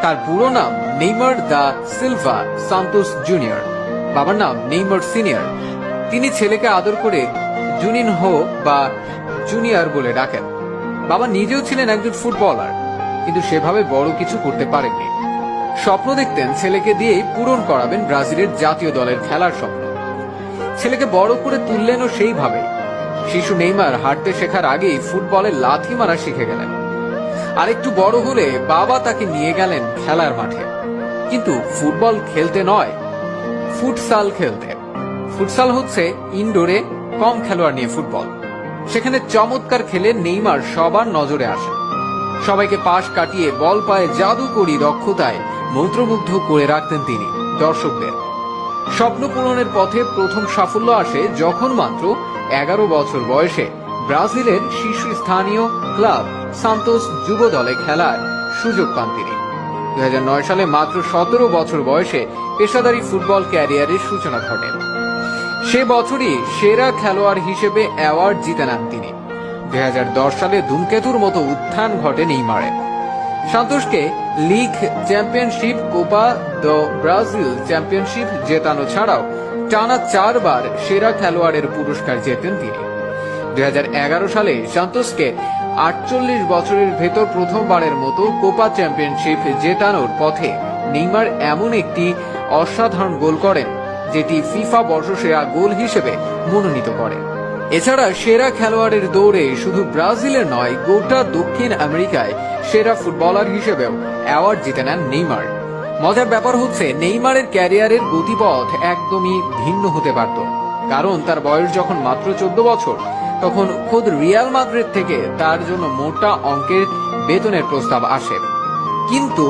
তার পুরো নাম Neymar da Silva Santos junior, বাবার নাম নেইমার সিনিয়র। তিনি ছেলেকে আদর করে জুনিনহো বা জুনিয়র বলে ডাকেন। বাবা নিজেও ছিলেন একজন ফুটবলার, কিন্তু সেভাবে বড় কিছু করতে পারেননি। স্বপ্ন দেখতেন ছেলেকে দিয়েই পূরণ করাবেন ব্রাজিলের জাতীয় দলের খেলার স্বপ্ন। ছেলেকে বড় করে তুললেনও সেইভাবে। শিশু নেইমার হাঁটতে শেখার আগেই ফুটবলে লাথি মারা শিখে গেলেন। আর একটু বড় হলে বাবা তাকে নিয়ে গেলেন খেলার মাঠে, কিন্তু ফুটবল খেলতে নয়, ফুটসাল খেলতে। ফুটসাল হচ্ছে ইনডোরে কম খেলোয়াড় নিয়ে ফুটবল। সেখানে চমৎকার খেলে নেইমার সবার নজরে আসে। সবাইকে পাশ কাটিয়ে বল পায়ে জাদুকরী দক্ষতায় মন্ত্রমুগ্ধ করে রাখতেন তিনি দর্শকদের। স্বপ্ন পূরণের পথে প্রথম সাফল্য আসে যখন মাত্র 11 বছর বয়সে ব্রাজিলের শীর্ষস্থানীয় ক্লাব সান্তোস যুব দলে খেলার সুযোগ পান তিনি। 2009 সালে মাত্র 17 বছর বয়সে পেশাদারী ফুটবল ক্যারিয়ারের সূচনা ঘটে। সে বছরই সেরা খেলোয়াড় হিসেবে অ্যাওয়ার্ড জিতে নেন তিনি। 2010 সালে ধূমকেতুর মতো উত্থান ঘটে নেইমারের। সান্তোসকে league championship, Copa do Brasil championship জেতানো ছাড়াও টানা 4 বার সেরা খেলোয়াড়ের পুরস্কার জেতেন তিনি। 2011 সালে সান্তোসকে 48 বছরের ভেতর প্রথমবারের মতো কোপা চ্যাম্পিয়নশিপ জেতানোর পথে নেইমার এমন একটি অসাধারণ গোল করেন, যেটি ফিফা বর্ষসেরা গোল হিসেবে মনোনীত করে। এছাড়া সেরা খেলোয়াড়ের দৌড়ে শুধু ব্রাজিলের নয়, গোটা দক্ষিণ আমেরিকায় সেরা ফুটবলার হিসেবেও অ্যাওয়ার্ড জিতে নেন নেইমার। মজার ব্যাপার হচ্ছে, নেইমারের ক্যারিয়ারের গতিপথ একদমই ভিন্ন হতে পারত, কারণ তার বয়স যখন মাত্র 14 বছর, তখন খোদ রিয়াল মাদ্রিদ থেকে তার জন্য মোটা অঙ্কের বেতনের প্রস্তাব আসে। কিন্তু